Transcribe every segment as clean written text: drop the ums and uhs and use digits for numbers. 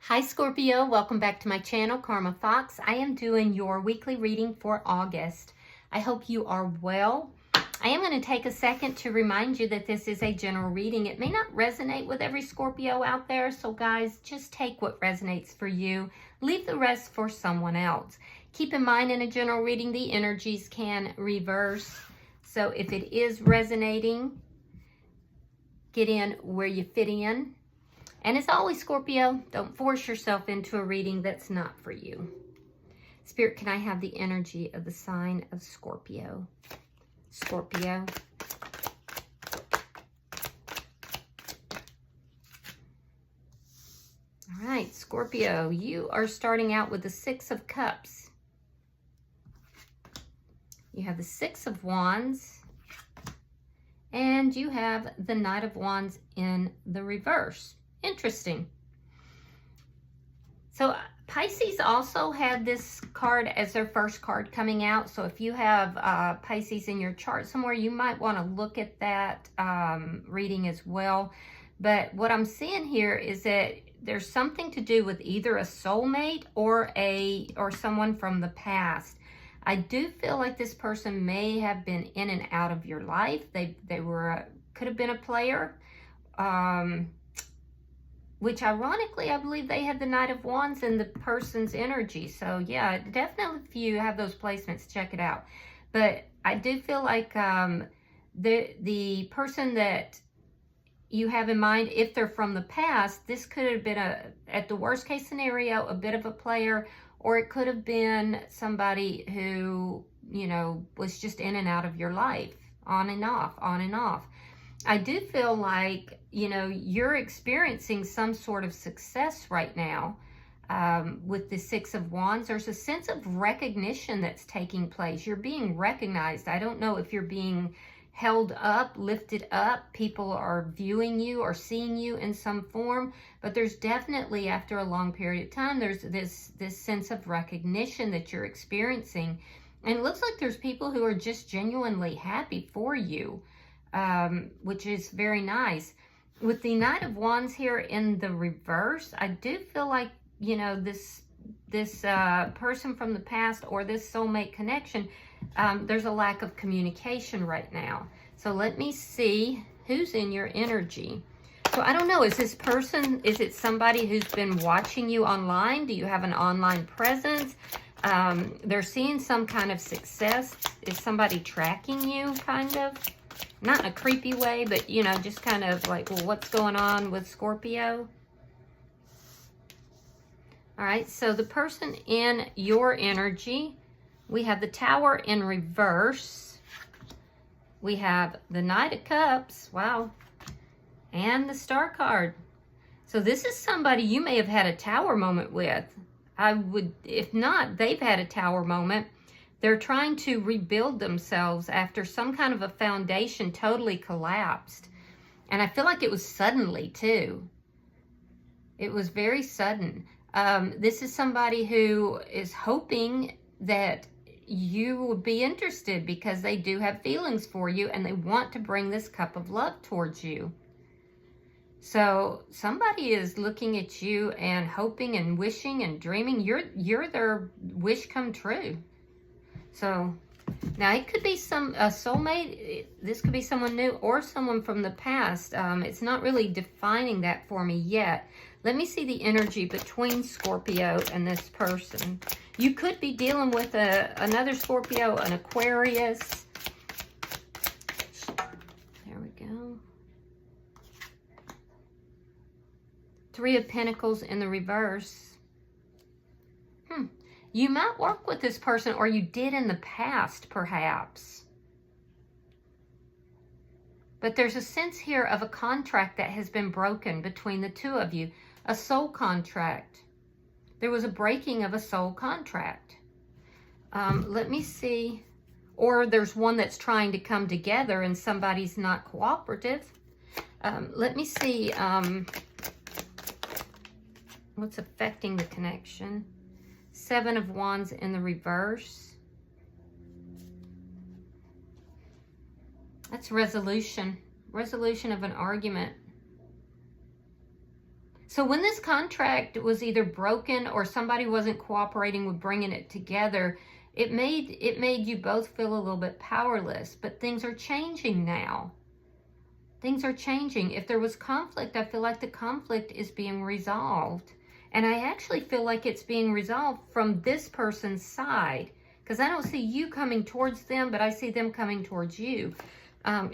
Hi Scorpio, welcome back to my channel, Karma Fox. I am doing your weekly reading for August. I hope you are well. I am going to take a second to remind you that this is a general reading. It may not resonate with every Scorpio out there, so guys, just take what resonates for you. Leave the rest for someone else. Keep in mind, in a general reading, the energies can reverse. So if it is resonating, get in where you fit in. And as always, Scorpio, don't force yourself into a reading that's not for you. Spirit, can I have the energy of the sign of Scorpio? Scorpio. All right, Scorpio, you are starting out with the Six of Cups. You have the Six of Wands. And you have the Knight of Wands in the reverse. Interesting. So Pisces also had this card as their first card coming out. So if you have Pisces in your chart somewhere, you might want to look at that reading as well. But what I'm seeing here is that there's something to do with either a soulmate or someone from the past. I do feel like this person may have been in and out of your life. They could have been a player. Which ironically, I believe they had the Knight of Wands in the person's energy. So yeah, definitely if you have those placements, check it out. But I do feel like the person that you have in mind, if they're from the past, this could have been, at the worst case scenario, a bit of a player, or it could have been somebody who, you know, was just in and out of your life, on and off, on and off. I do feel like, you know, you're experiencing some sort of success right now with the Six of Wands. There's a sense of recognition that's taking place. You're being recognized. I don't know if you're being held up, lifted up. People are viewing you or seeing you in some form. But there's definitely, after a long period of time, there's this sense of recognition that you're experiencing. And it looks like there's people who are just genuinely happy for you. Which is very nice. With the Knight of Wands here in the reverse, I do feel like, you know, this person from the past or this soulmate connection, there's a lack of communication right now. So let me see who's in your energy. So I don't know, is this person, is it somebody who's been watching you online? Do you have an online presence? They're seeing some kind of success. Is somebody tracking you, kind of? Not in a creepy way, but, you know, just kind of like, well, what's going on with Scorpio? All right, so the person in your energy, we have the Tower in reverse. We have the Knight of Cups, wow, and the Star card. So this is somebody you may have had a Tower moment with. If not, they've had a Tower moment. They're trying to rebuild themselves after some kind of a foundation totally collapsed. And I feel like it was suddenly, too. It was very sudden. This is somebody who is hoping that you would be interested because they do have feelings for you and they want to bring this cup of love towards you. So somebody is looking at you and hoping and wishing and dreaming. You're their wish come true. So now it could be a soulmate. This could be someone new or someone from the past. It's not really defining that for me yet. Let me see the energy between Scorpio and this person. You could be dealing with another Scorpio, an Aquarius. There we go. Three of Pentacles in the reverse. You might work with this person, or you did in the past, perhaps. But there's a sense here of a contract that has been broken between the two of you. A soul contract. There was a breaking of a soul contract. Let me see. Or there's one that's trying to come together and somebody's not cooperative. Let me see what's affecting the connection. Seven of Wands in the reverse. That's resolution. Resolution of an argument. So when this contract was either broken or somebody wasn't cooperating with bringing it together, it made you both feel a little bit powerless. But things are changing now. Things are changing. If there was conflict, I feel like the conflict is being resolved. And I actually feel like it's being resolved from this person's side. Because I don't see you coming towards them, but I see them coming towards you.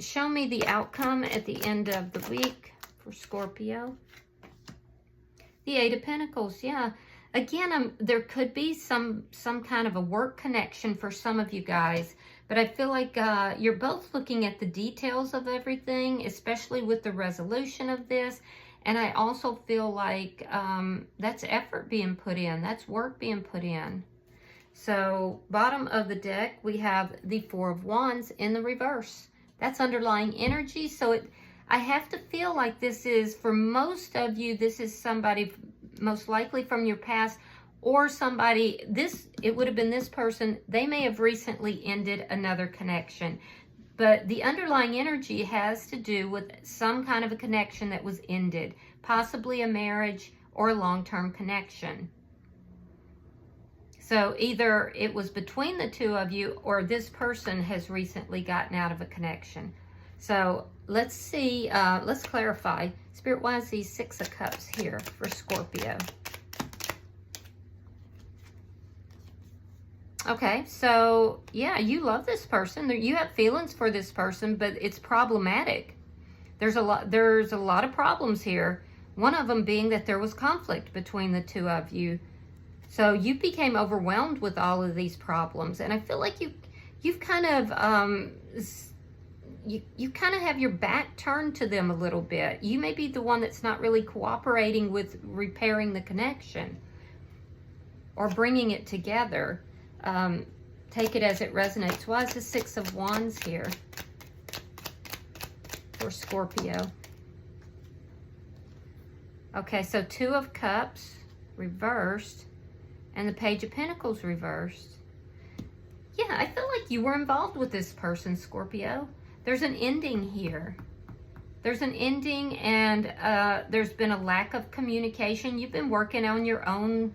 Show me the outcome at the end of the week for Scorpio. The Eight of Pentacles, yeah. Again, there could be some kind of a work connection for some of you guys. But I feel like you're both looking at the details of everything, especially with the resolution of this. And I also feel like that's effort being put in. That's work being put in. So bottom of the deck, we have the Four of Wands in the reverse. That's underlying energy. So I have to feel like this is, for most of you, this is somebody most likely from your past, or somebody, it would have been this person. They may have recently ended another connection. But the underlying energy has to do with some kind of a connection that was ended, possibly a marriage or a long-term connection. So either it was between the two of you, or this person has recently gotten out of a connection. So let's see, let's clarify. Spirit, why is the Six of Cups here for Scorpio? Okay, so yeah, you love this person. You have feelings for this person, but it's problematic. There's a lot of problems here. One of them being that there was conflict between the two of you. So you became overwhelmed with all of these problems, and I feel like you've kind of you kind of have your back turned to them a little bit. You may be the one that's not really cooperating with repairing the connection or bringing it together. Take it as it resonates. Why is the Six of Wands here for Scorpio? Okay, so Two of Cups reversed and the Page of Pentacles reversed. Yeah, I feel like you were involved with this person, Scorpio. There's an ending here. There's an ending, and there's been a lack of communication. You've been working on your own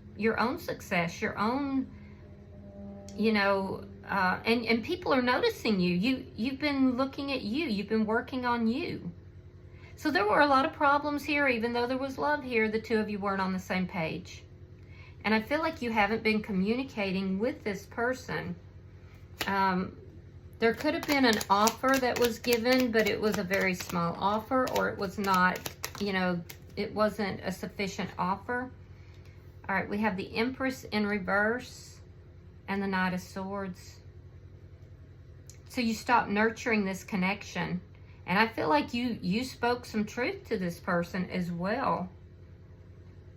success, your own, you know, and people are noticing you. You've been looking at you. You've been working on you. So there were a lot of problems here. Even though there was love here, the two of you weren't on the same page. And I feel like you haven't been communicating with this person. There could have been an offer that was given, but it was a very small offer, or it was not, you know, it wasn't a sufficient offer. All right, we have the Empress in reverse and the Knight of Swords. So you stopped nurturing this connection. And I feel like you spoke some truth to this person as well.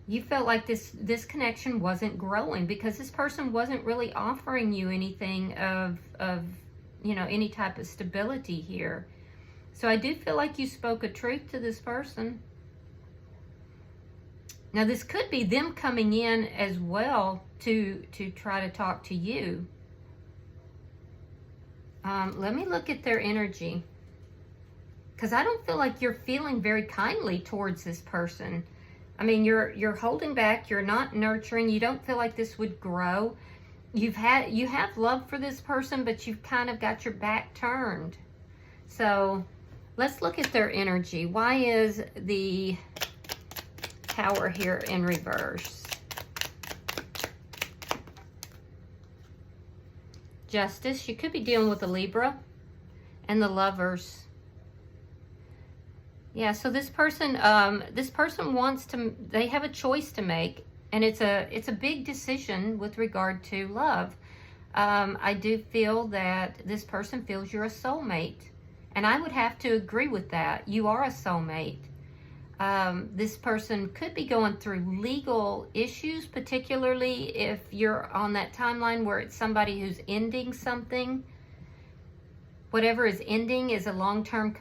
You felt like this connection wasn't growing because this person wasn't really offering you anything of you know, any type of stability here. So I do feel like you spoke a truth to this person. Now this could be them coming in as well to try to talk to you. Let me look at their energy, because I don't feel like you're feeling very kindly towards this person. I mean, you're holding back, you're not nurturing, you don't feel like this would grow. You have love for this person, but you've kind of got your back turned. So let's look at their energy. Why is the Tower here in reverse? Justice. You could be dealing with a Libra. And the Lovers. Yeah, so this person wants to, they have a choice to make. And it's a big decision with regard to love. I do feel that this person feels you're a soulmate. And I would have to agree with that. You are a soulmate. This person could be going through legal issues, particularly if you're on that timeline where it's somebody who's ending something. Whatever is ending is a long-term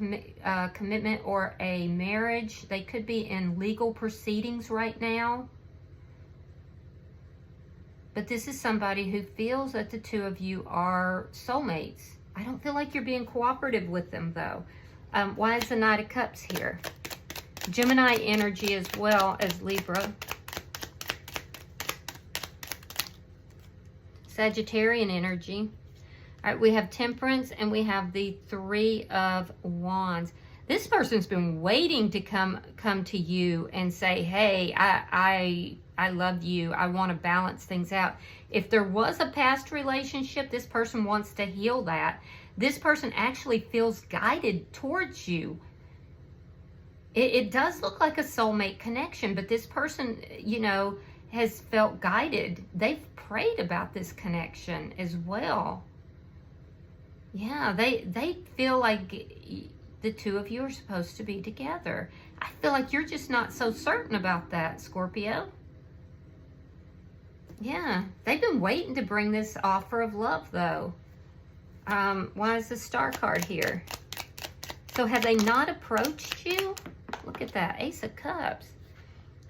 commitment or a marriage. They could be in legal proceedings right now. But this is somebody who feels that the two of you are soulmates. I don't feel like you're being cooperative with them, though. Why is the Knight of Cups here? Gemini energy as well as Libra. Sagittarian energy. All right, we have Temperance and we have the Three of Wands. This person's been waiting to come to you and say, hey, I love you. I want to balance things out. If there was a past relationship, this person wants to heal that. This person actually feels guided towards you. It does look like a soulmate connection, but this person, you know, has felt guided. They've prayed about this connection as well. Yeah, they feel like the two of you are supposed to be together. I feel like you're just not so certain about that, Scorpio. Yeah, they've been waiting to bring this offer of love, though. Why is the Star card here? So have they not approached you? Look at that, Ace of Cups.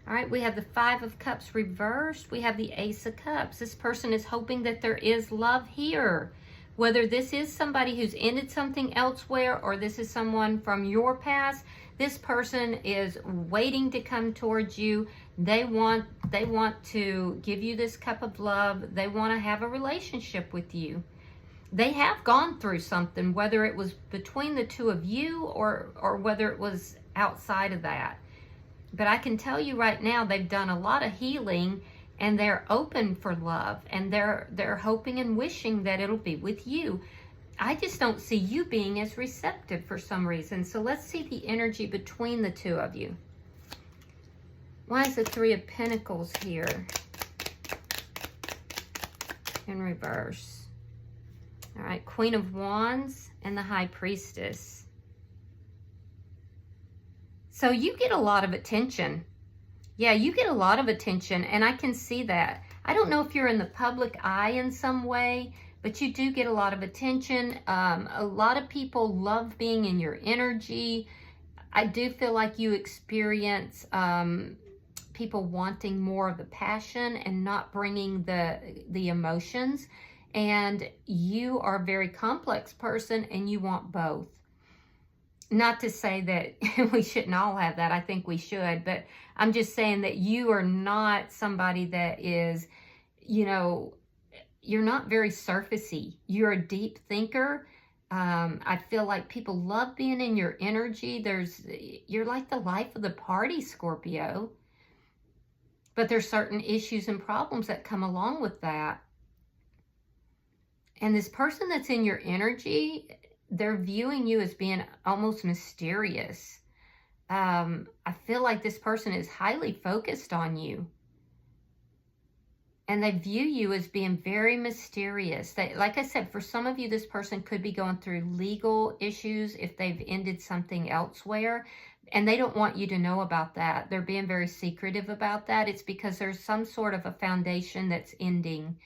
All right, we have the Five of Cups reversed. We have the Ace of Cups. This person is hoping that there is love here. Whether this is somebody who's ended something elsewhere or this is someone from your past, this person is waiting to come towards you. They want to give you this cup of love. They want to have a relationship with you. They have gone through something, whether it was between the two of you or whether it was outside of that. But I can tell you right now, they've done a lot of healing and they're open for love, and they're hoping and wishing that it'll be with you. I just don't see you being as receptive for some reason. So let's see the energy between the two of you. Why is the Three of Pentacles here in reverse? All right, Queen of Wands and the High Priestess. So you get a lot of attention. Yeah, you get a lot of attention, and I can see that. I don't know if you're in the public eye in some way, but you do get a lot of attention. A lot of people love being in your energy. I do feel like you experience people wanting more of the passion and not bringing the emotions. And you are a very complex person, and you want both. Not to say that we shouldn't all have that. I think we should. But I'm just saying that you are not somebody that is, you know, you're not very surfacey. You're a deep thinker. I feel like people love being in your energy. You're like the life of the party, Scorpio. But there's certain issues and problems that come along with that. And this person that's in your energy, they're viewing you as being almost mysterious. I feel like this person is highly focused on you. And they view you as being very mysterious. Like I said, for some of you, this person could be going through legal issues if they've ended something elsewhere. And they don't want you to know about that. They're being very secretive about that. It's because there's some sort of a foundation that's ending.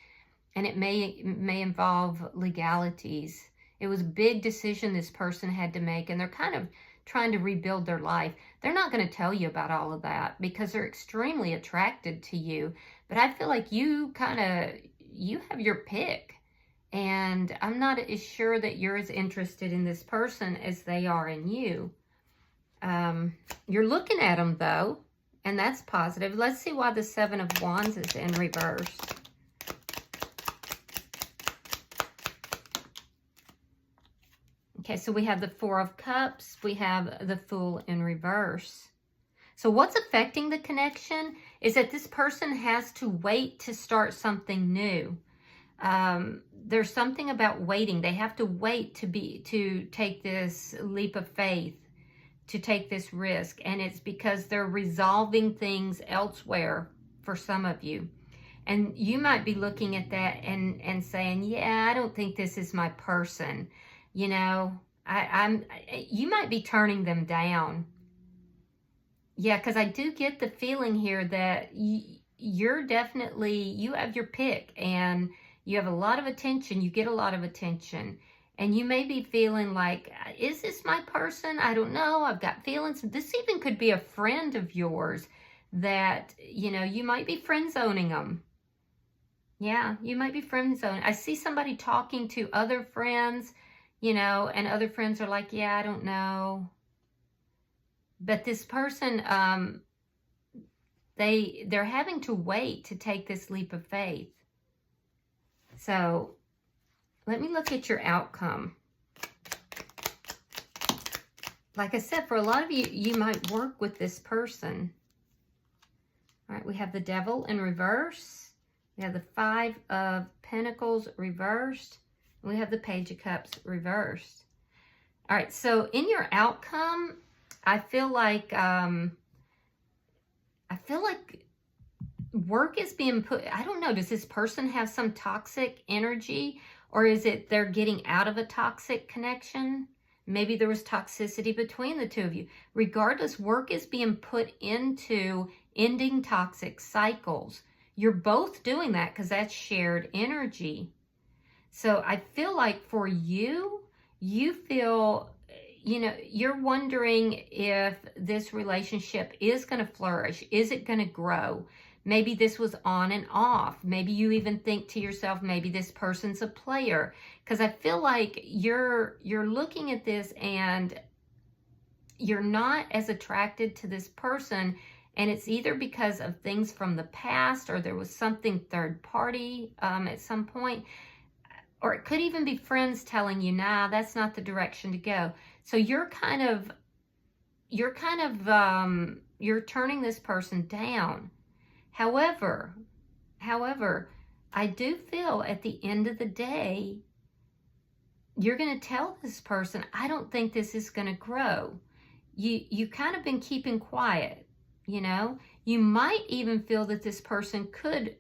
And it may involve legalities. It was a big decision this person had to make, and they're kind of trying to rebuild their life. They're not going to tell you about all of that because they're extremely attracted to you. But I feel like you have your pick. And I'm not as sure that you're as interested in this person as they are in you. You're looking at them, though, and that's positive. Let's see why the Seven of Wands is in reverse. Okay, so we have the Four of Cups. We have the Fool in reverse. So what's affecting the connection is that this person has to wait to start something new. There's something about waiting. They have to wait to take this leap of faith, to take this risk. And it's because they're resolving things elsewhere for some of you. And you might be looking at that and saying, yeah, I don't think this is my person. You know, you might be turning them down. Yeah, because I do get the feeling here that you have your pick and you have a lot of attention. You get a lot of attention. And you may be feeling like, is this my person? I don't know. I've got feelings. This even could be a friend of yours that, you know, you might be friend zoning them. Yeah, you might be friend zoning. I see somebody talking to other friends, you know, and other friends are like, yeah, I don't know. But this person, they're having to wait to take this leap of faith. So let me look at your outcome. Like I said, for a lot of you, you might work with this person. All right, we have the Devil in reverse. We have the Five of Pentacles reversed. We have the Page of Cups reversed. All right, so in your outcome, I feel like work is being put. I don't know. Does this person have some toxic energy, or is it they're getting out of a toxic connection? Maybe there was toxicity between the two of you. Regardless, work is being put into ending toxic cycles. You're both doing that because that's shared energy. So I feel like for you, you feel, you know, you're wondering if this relationship is going to flourish. Is it going to grow? Maybe this was on and off. Maybe you even think to yourself, maybe this person's a player. Because I feel like you're looking at this and you're not as attracted to this person. And it's either because of things from the past, or there was something third party at some point. Or it could even be friends telling you, nah, that's not the direction to go. So you're turning this person down. However, I do feel at the end of the day, you're going to tell this person, I don't think this is going to grow. You kind of been keeping quiet, you know. You might even feel that this person could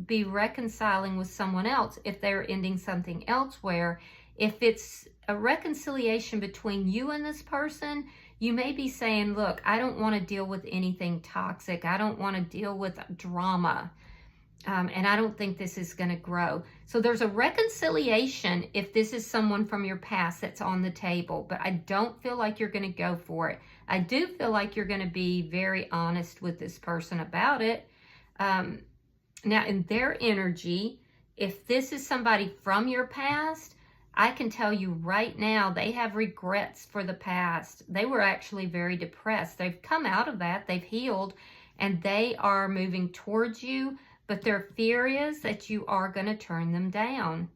be reconciling with someone else if they're ending something elsewhere. If it's a reconciliation between you and this person, you may be saying, look, I don't want to deal with anything toxic. I don't want to deal with drama. And I don't think this is going to grow. So there's a reconciliation if this is someone from your past that's on the table. But I don't feel like you're going to go for it. I do feel like you're going to be very honest with this person about it. Now, in their energy, if this is somebody from your past, I can tell you right now, they have regrets for the past. They were actually very depressed. They've come out of that. They've healed, and they are moving towards you, but their fear is that you are going to turn them down.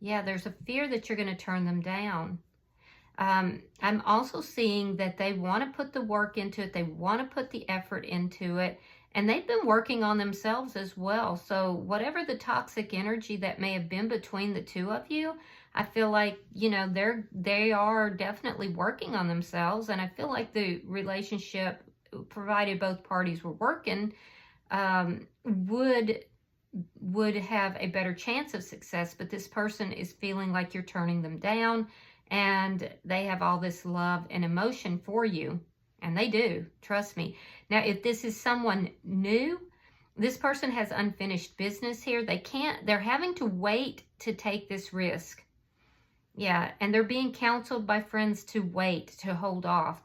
Yeah, there's a fear that you're going to turn them down. I'm also seeing that they want to put the work into it. They want to put the effort into it. And they've been working on themselves as well. So whatever the toxic energy that may have been between the two of you, I feel like, you know, they are definitely working on themselves. And I feel like the relationship, provided both parties were working, would have a better chance of success. But this person is feeling like you're turning them down, and they have all this love and emotion for you. And they do, trust me. Now, if this is someone new, this person has unfinished business here. They're having to wait to take this risk. Yeah, and they're being counseled by friends to wait, to hold off.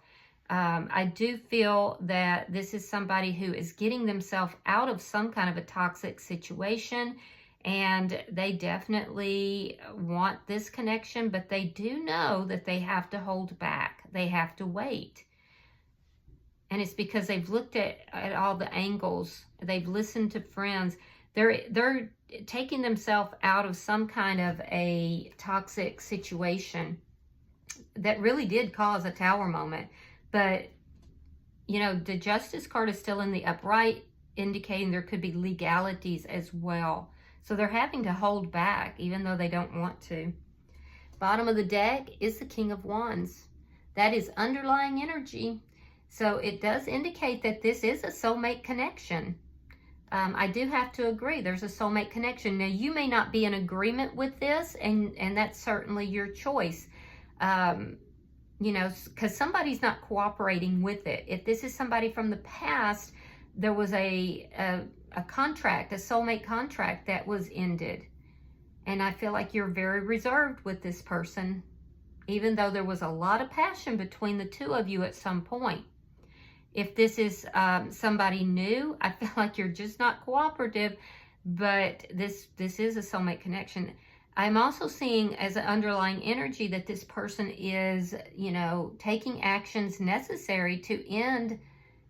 I do feel that this is somebody who is getting themselves out of some kind of a toxic situation, and they definitely want this connection, but they do know that they have to hold back. They have to wait. And it's because they've looked at all the angles. They've listened to friends. They're taking themselves out of some kind of a toxic situation that really did cause a Tower moment. But, you know, the Justice card is still in the upright, indicating there could be legalities as well. So they're having to hold back, even though they don't want to. Bottom of the deck is the King of Wands. That is underlying energy. So it does indicate that this is a soulmate connection. I do have to agree, there's a soulmate connection. Now, you may not be in agreement with this, and that's certainly your choice. You know, because somebody's not cooperating with it. If this is somebody from the past, there was a contract, a soulmate contract that was ended. And I feel like you're very reserved with this person, even though there was a lot of passion between the two of you at some point. If this is somebody new, I feel like you're just not cooperative, but this is a soulmate connection. I'm also seeing as an underlying energy that this person is, you know, taking actions necessary to end,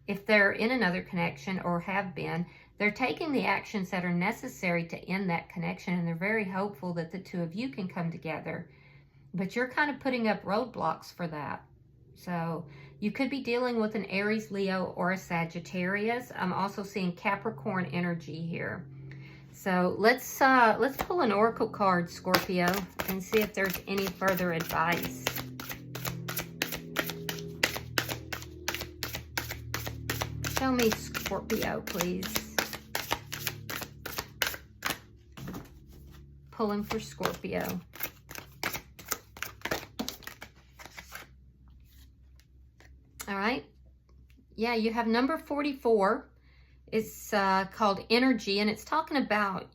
if they're in another connection or have been, they're taking the actions that are necessary to end that connection, and they're very hopeful that the two of you can come together. But you're kind of putting up roadblocks for that. So you could be dealing with an Aries, Leo, or a Sagittarius. I'm also seeing Capricorn energy here. So let's pull an oracle card, Scorpio, and see if there's any further advice. Show me Scorpio, please. Pulling for Scorpio. All right. Yeah, you have number 44. It's called energy, and it's talking about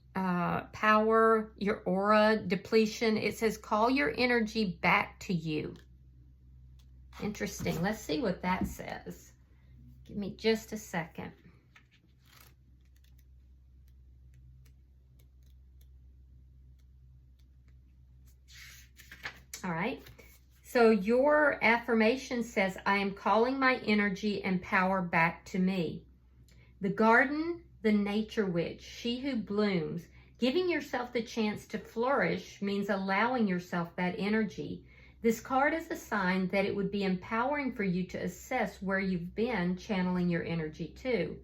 power, your aura, depletion. It says, call your energy back to you. Interesting. Let's see what that says. Give me just a second. All right. So your affirmation says, I am calling my energy and power back to me. The garden, the nature witch, she who blooms. Giving yourself the chance to flourish means allowing yourself that energy. This card is a sign that it would be empowering for you to assess where you've been channeling your energy to.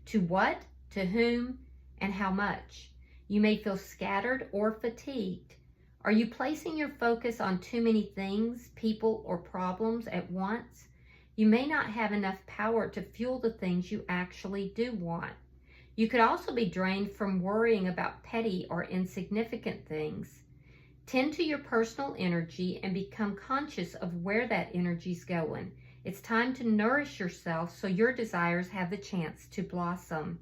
To what, to whom, and how much. You may feel scattered or fatigued. Are you placing your focus on too many things, people, or problems at once? You may not have enough power to fuel the things you actually do want. You could also be drained from worrying about petty or insignificant things. Tend to your personal energy and become conscious of where that energy's going. It's time to nourish yourself so your desires have the chance to blossom.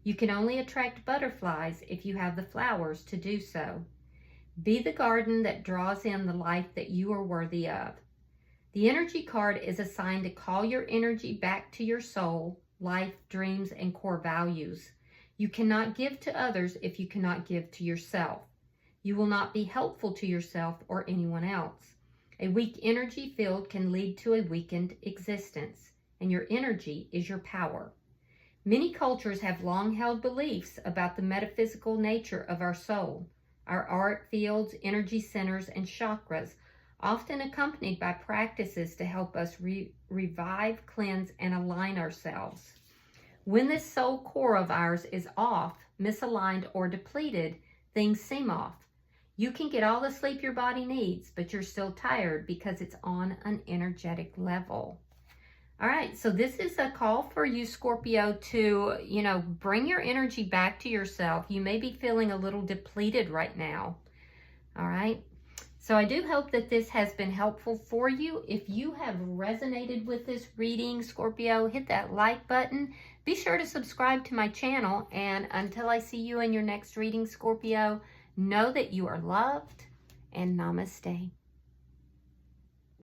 You can only attract butterflies if you have the flowers to do so. Be the garden that draws in the life that you are worthy of. The energy card is assigned to call your energy back to your soul, life, dreams, and core values. You cannot give to others if you cannot give to yourself. You will not be helpful to yourself or anyone else. A weak energy field can lead to a weakened existence, and your energy is your power. Many cultures have long held beliefs about the metaphysical nature of our soul. Our art fields, energy centers, and chakras, often accompanied by practices to help us revive, cleanse, and align ourselves. When this soul core of ours is off, misaligned, or depleted, things seem off. You can get all the sleep your body needs, but you're still tired because it's on an energetic level. All right, so this is a call for you, Scorpio, to, bring your energy back to yourself. You may be feeling a little depleted right now. All right, so I do hope that this has been helpful for you. If you have resonated with this reading, Scorpio, hit that like button. Be sure to subscribe to my channel. And until I see you in your next reading, Scorpio, know that you are loved, and namaste.